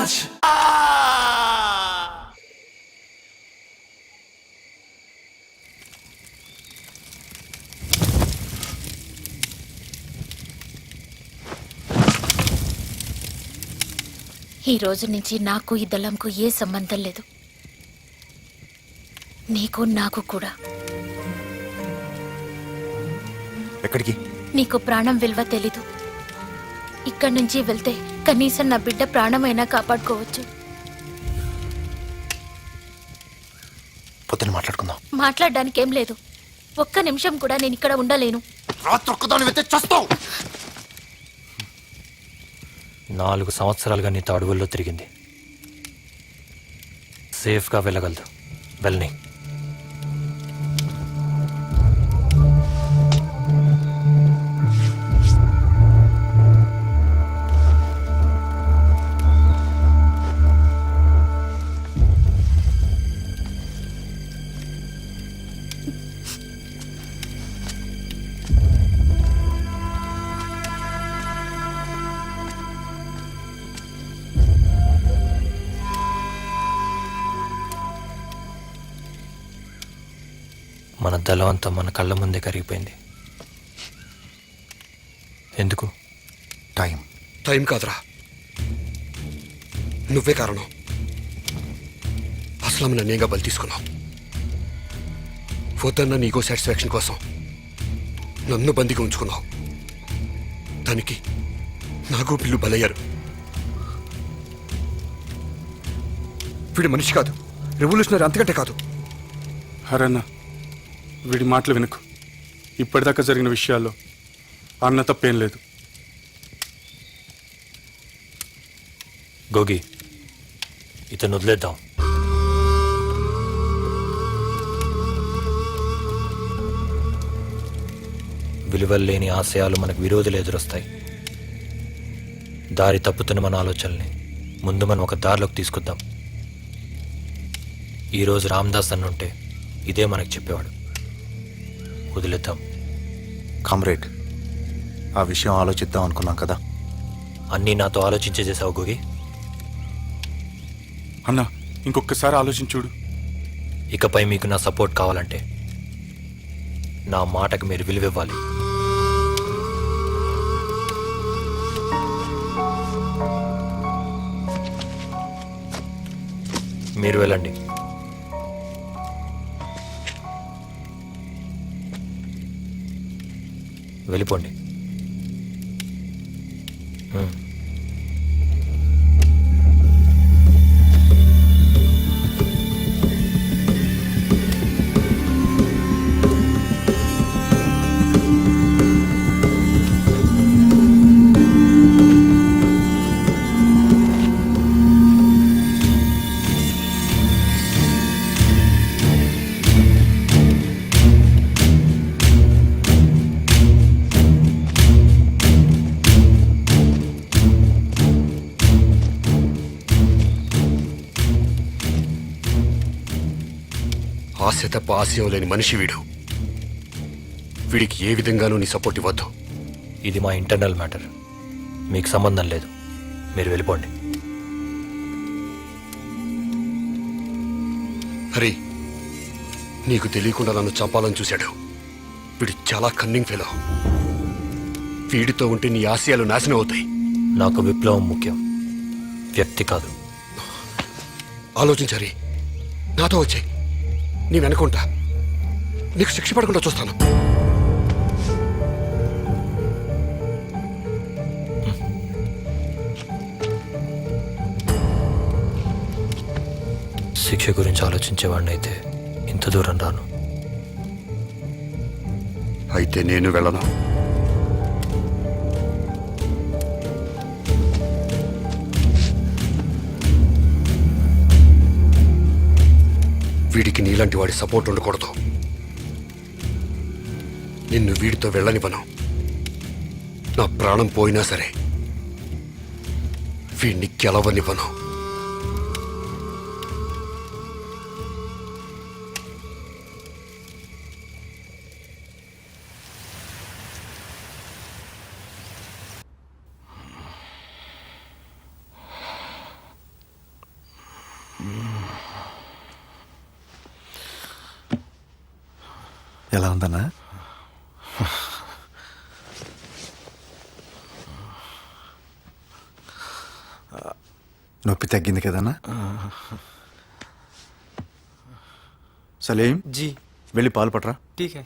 Chance. ఈ రోజు నుంచి నాకు ఈ దళంకు ఏ సంబంధం లేదు. నీకు నాకు కూడా. ఎక్కడికి? నీకు ప్రాణం విలువ తెలీదు. ఇక్కడి నుంచి వెళ్తే కనీసం నా బిడ్డ ప్రాణమైనా కాపాడుకోవచ్చు. పొద్దున మాట్లాడుకుందాం. మాట్లాడడానికి ఏం లేదు. ఒక్క నిమిషం కూడా నేను ఇక్కడ ఉండలేను. రాత్రి ఒక్కదాని వెళ్తే చస్తావు. 4 సంవత్సరాలుగా నీతో అడవుల్లో తిరిగింది. సేఫ్గా వెళ్ళగలదు. వెళ్ళని. మన దళం అంతా మన కళ్ళ ముందే కరిగిపోయింది. ఎందుకు? టైం కాదురా, నువ్వే కారణం. అసలు నన్నేగా బలి తీసుకున్నావు. పోతన్న నీకో సాటిస్ఫాక్షన్ కోసం నన్ను బందీగా ఉంచుకున్నావు. దానికి నాకు పిల్లు బలయ్యారు. వీడి మనిషి కాదు, రెవల్యూషనరీ అంతకంటే కాదు. హరన్న, వీడి మాటలు వినకు. ఇప్పటిదాకా జరిగిన విషయాల్లో అన్న తప్పేం లేదు. గోగి, ఇతను వదిలేద్దాం. విలువలు లేని ఆశయాలు మనకు విరోధులు ఎదురొస్తాయి. దారి తప్పుతున్న మన ఆలోచనల్ని ముందు మనం ఒక దారిలోకి తీసుకొద్దాం. ఈరోజు రామదాస్ అన్న ఉంటే ఇదే మనకు చెప్పేవాడు. వదిలేద్దాం. కామ్రేడ్, ఆ విషయం ఆలోచిద్దాం అనుకున్నాం కదా. అన్నీ నాతో ఆలోచించే చేసావు గోగి. అన్న, ఇంకొకసారి ఆలోచించుడు. ఇకపై మీకు నా సపోర్ట్ కావాలంటే నా మాటకు మీరు విలువివ్వాలి. మీరు వెళ్ళండి. వెళ్ళిపోండి. ఆశ తప్ప ఆశయం లేని మనిషి వీడు. వీడికి ఏ విధంగానూ నీ సపోర్ట్ ఇవ్వద్దు. ఇది మా ఇంటర్నల్ మ్యాటర్, మీకు సంబంధం లేదు. మీరు వెళ్ళిపోండి. హరి, నీకు తెలియకుండా నన్ను చంపాలని చూశాడు. వీడు చాలా కన్నింగ్ ఫెలో. వీడితో ఉంటే నీ ఆశయాలు నాశనం అవుతాయి. నాకు విప్లవం ముఖ్యం, వ్యక్తి కాదు. ఆలోచించరి, నాతో వచ్చాయి. నీ వెనుకుంటా. నీకు శిక్ష పడకుండా చూస్తాను. శిక్ష గురించి ఆలోచించేవాడిని అయితే ఇంత దూరం రాను. అయితే నేను వెళ్ళను. వీడికి నీలాంటి వాడి సపోర్ట్ ఉండకూడదు. నిన్ను వీడితో వెళ్ళనివ్వను. నా ప్రాణం పోయినా సరే వీడిని గెలవనివ్వను. ఎలా ఉందన్నా? నొప్పి తగ్గింది కదన్నా? సలీం जी వెళ్ళి పాలు పట్రా. ठीक है.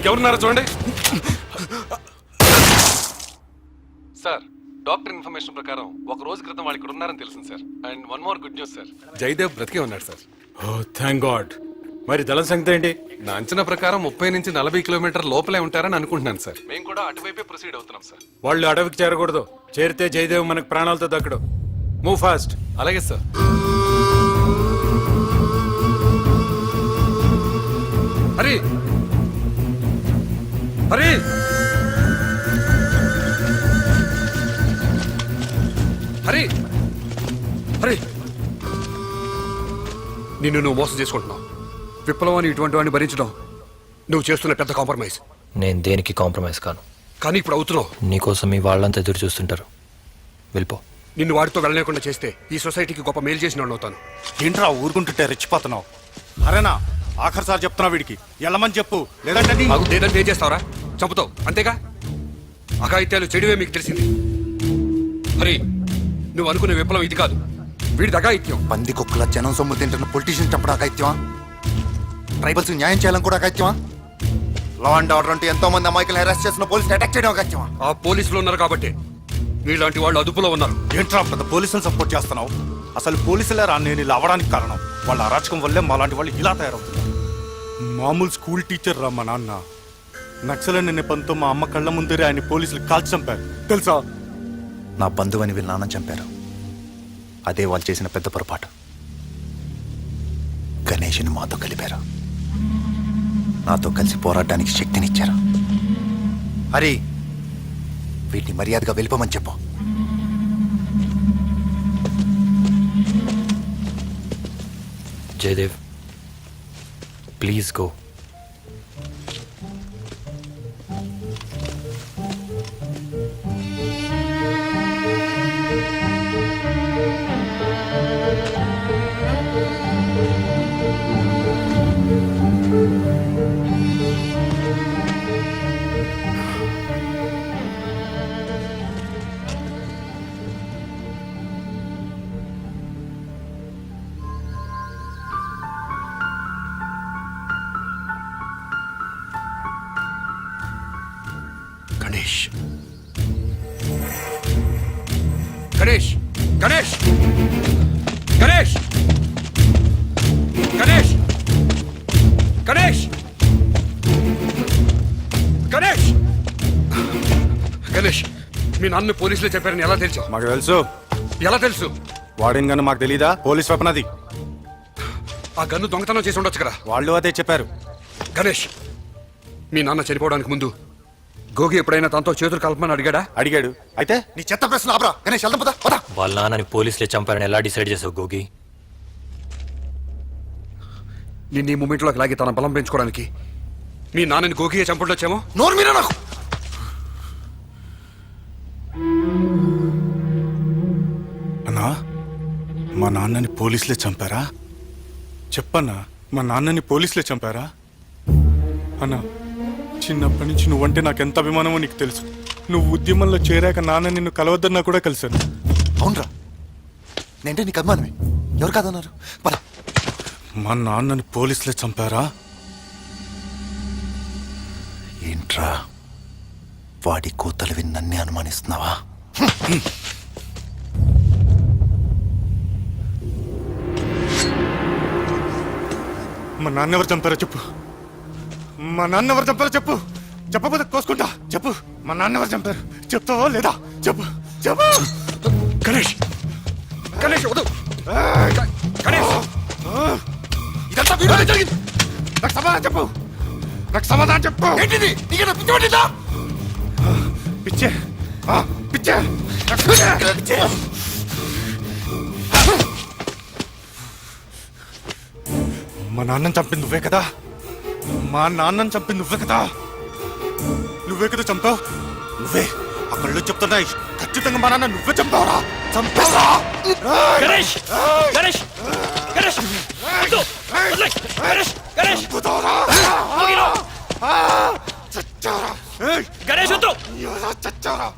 ఇంకెవరున్నారో చూడండి. సార్, డాక్టర్ ఇన్ఫర్మేషన్ ప్రకారం ఒక రోజు క్రితం వాళ్ళు ఇక్కడ ఉన్నారని తెలిసింది sir. And one more good news sir, Jayadev బ్రతికే ఉన్నాడు సార్. ఓ థ్యాంక్ గాడ్. మరి దళం సంగతి ఏంటి? నా అంచనా ప్రకారం 30 నుంచి 40 కిలోమీటర్ లోపలే ఉంటారని అనుకుంటున్నాను సార్. మేము కూడా అటువైపే ప్రొసీడ్ అవుతున్నాం సార్. వాళ్ళు అడవికి చేరకూడదు. చేరితే జయదేవ్ మనకు ప్రాణాలతో దక్కడు. Move fast. అలాగే సార్. హరి హరి హరి హరి, నిన్ను నువ్వు మోసం చేసుకుంటున్నావు. విప్లవాన్ని ఇటువంటి వాడిని భరించడం నువ్వు చేస్తున్న పెద్ద కాంప్రమైజ్. నేను దేనికి కాంప్రమైజ్ కాను. కానీ ఇప్పుడు అవుతున్నావు. నీకోసం మీ వాళ్ళంతా ఎదురు చూస్తుంటారు. వెళ్ళిపో. నిన్ను వాడితో వెళ్ళలేకుండా చేస్తే ఈ సొసైటీకి గొప్ప మేలు చేసిన వాడిని అవుతాను. ఏంట్రా ఊరుకుంటుంటే రెచ్చిపోతున్నావు? అరేనా ఆఖరిసారి చెప్తున్నా వీడికి వెళ్ళమని చెప్పు, లేదంటే మాకు లేదంటే ఏం చేస్తావరా? చంపుతావు అంతేగా. అఘాయిత్యాలు చెడువే మీకు తెలిసింది. హరి, నువ్వు అనుకునే విప్లవం ఇది కాదు, వీడిది అఘాయిత్యం. పంది కుక్కల జనం సొమ్ము తింటున్న పొలిటీషియన్ చంపడం అగత్యమా? ట్రైబల్స్ న్యాయం చేయాలని కూడా అగత్యమా? లా అండ్ ఆర్డర్ అంటూ ఎంతో మంది అమాయకులను అరెస్ట్ చేసిన పోలీసులు అటాక్ చేయడం అగత్యమా? ఆ పోలీసులు ఉన్నారు కాబట్టి మీలాంటి వాళ్ళు అదుపులో ఉన్నారు. ఏంట్రా పెద్ద పోలీసులు సపోర్ట్ చేస్తున్నావు? అసలు పోలీసులే రా నేను ఇలా అవ్వడానికి కారణం. వాళ్ళ అరాచకం వల్లే మాలాంటి వాళ్ళు ఇలా తయారవుతున్నారు. మామూలు స్కూల్ టీచర్ రా మా నాన్న. నక్సలైన నెపంతో మా అమ్మ కళ్ళ ముందరే ఆయన పోలీసులు కాల్చి చంపారు తెలుసా? నా బంధువని వీళ్ళ నాన్న చంపారు. అదే వాళ్ళు చేసిన పెద్ద పొరపాటు. గణేష్ని మాతో కలిపారు. నాతో కలిసి పోరాడడానికి శక్తినిచ్చారు. హరి, వీటిని మర్యాదగా వెళ్ళిపోమని చెప్పు. Jayadev, please go. గణేష్, గణేష్, గణేష్, గణేష్, గణేష్, గణేష్, గణేష్, గణేష్, మీ నాన్న పోలీసులు చెప్పారని ఎలా తెలుసు? మాకు తెలుసు. ఎలా తెలుసు? వాడిన గన్ను మాకు తెలీదా? పోలీస్ వెపన్ అది. ఆ గన్ను దొంగతనం చేసి ఉండొచ్చు కదా. వాళ్ళు అదే చెప్పారు. గణేష్, మీ నాన్న చనిపోవడానికి ముందు గోగి ఎప్పుడైనా తనతో చేతులు కలపమని అడిగాడా? అడిగాడు. అయితే నీ చెత్త ప్రశ్న ఆపరా గణేష్. వెళ్దాం పద, పద. వాళ్ళ నాన్నని పోలీసులే చంపారని ఎలా డిసైడ్ చేసావు గోగి? నిన్ను ఈ మూమెంట్లోకి లాగి తన బలం పెంచుకోవడానికి మీ నాన్నని గోగియే చంపడొచ్చేమో. నోరు మీరా నాకు. అన్నా, మా నాన్నని పోలీసులే చంపారా? చెప్పన్నా, మా నాన్నని పోలీసులే చంపారా? అన్నా, చిన్నప్పటి నుంచి నువ్వంటే నాకు ఎంత అభిమానమో నీకు తెలుసు. నువ్వు ఉద్యమంలో చేరాక నాన్న నిన్ను కలవద్దన్నా కూడా కలిశాను. అవునరా, నేంటే నీకు అభిమానమే. ఎవరు కాదన్నారు? పద. మా నాన్నని పోలీసులే చంపారా? ఏంట్రా వాడి కూతలు విన్నన్నే అనుమానిస్తున్నావా? మా నాన్న ఎవరు చంపారో చెప్పు. మా నాన్న ఎవరు చంపారో చెప్పు. చెప్పకపోతే కోసుకుంటా. చెప్పు, మా నాన్న ఎవరు చంపారు? చెప్తావా లేదా? చెప్పు, చెప్పు. గణేష్, గణేష్ వద్దు. గణేష్, ఇదంతా వీడియోలో జరిగింది. నాకు సమాధానం చెప్పు. నాకు సమాధానం చెప్పు. ఏంటిది? నీకేనా పిచ్చి పట్టిందా? పిచ్చే, పిచ్చే, పిచ్చే. మా నాన్నని చంపింది నువ్వే కదా. మా నాన్నని చంపింది నువ్వే కదా. నువ్వే నువ్వే కదా చంపావు? నువ్వే ఆ కళ్ళు చెప్తున్నాయి. ఖచ్చితంగా మా నాన్న నువ్వే చంపావురా. చంపేరా. గణేష్ గణేష్ గణేష్ వద్దు, వదిలేయ్. గణేష్ గణేష్ చంపుతావురా. ఆగిరా. చచ్చారా. గణేష్ వద్దు. చచ్చారా.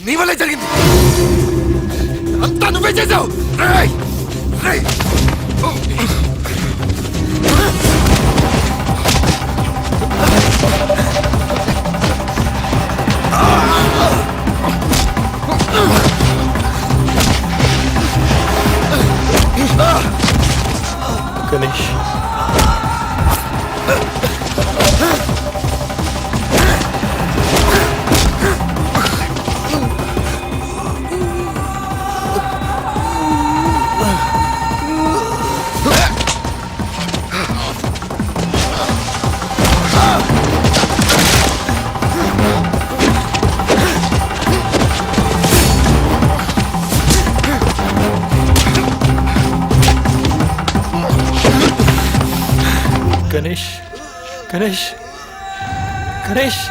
నీ వల్లే జరిగింది. అంతా నువ్వే చేసావు. రేయ్ రేయ్ గణేష్ గణేష్ గణేష్ గణేష్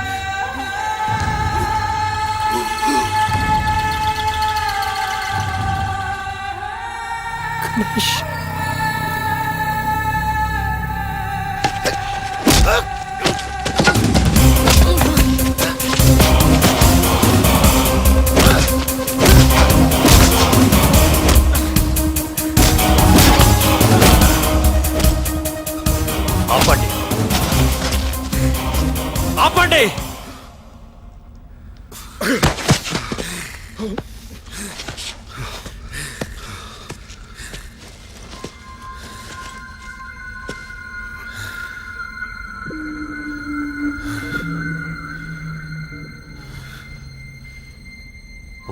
గణేష్ ఆపండి ఆపండి.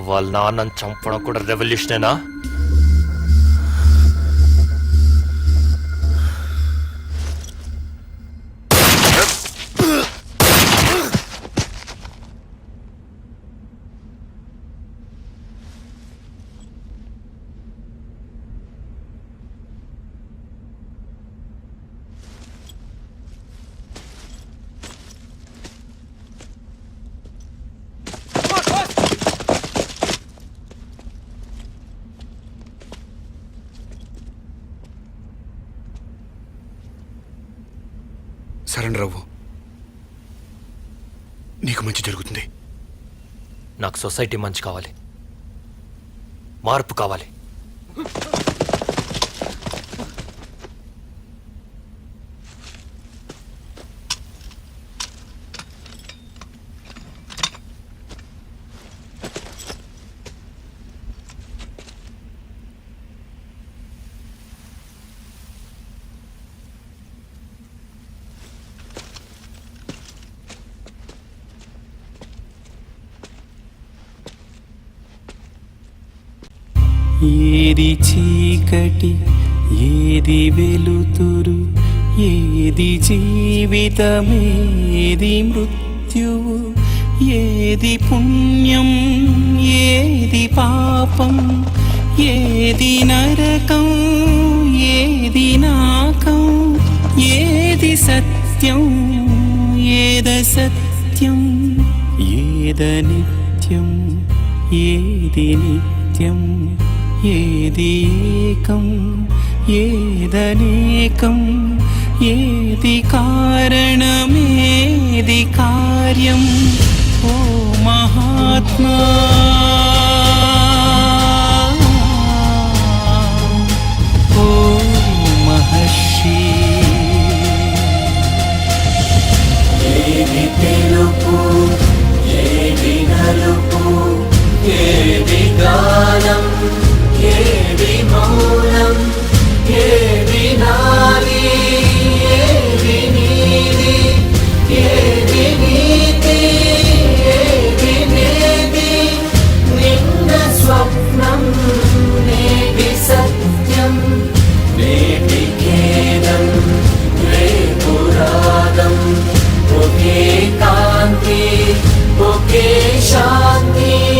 వాళ్ళ నాన్నని చంపడం కూడా రెవల్యూషనేనా? సరెండర్ అవ్వు. నీకు మంచి జరుగుతుంది. నాకు సొసైటీ మంచి కావాలి, మార్పు కావాలి. ఏది చీకటి ఏది వెలుతురు, ఏది జీవితమేది మృత్యువు, ఏది పుణ్యం ఏది పాపం, ఏది నరకం ఏది నాకం, ఏది సత్యం ఏదసత్యం, ఏదనిత్యం ఏది నిత్యం, ఏది ఏకం ఏదనేకం, ఏది కారణమేది కార్యం. ఓ మహాత్మా ఓ మహర్షి, ఏది తెలుపు ఏది నలుపు, నేటి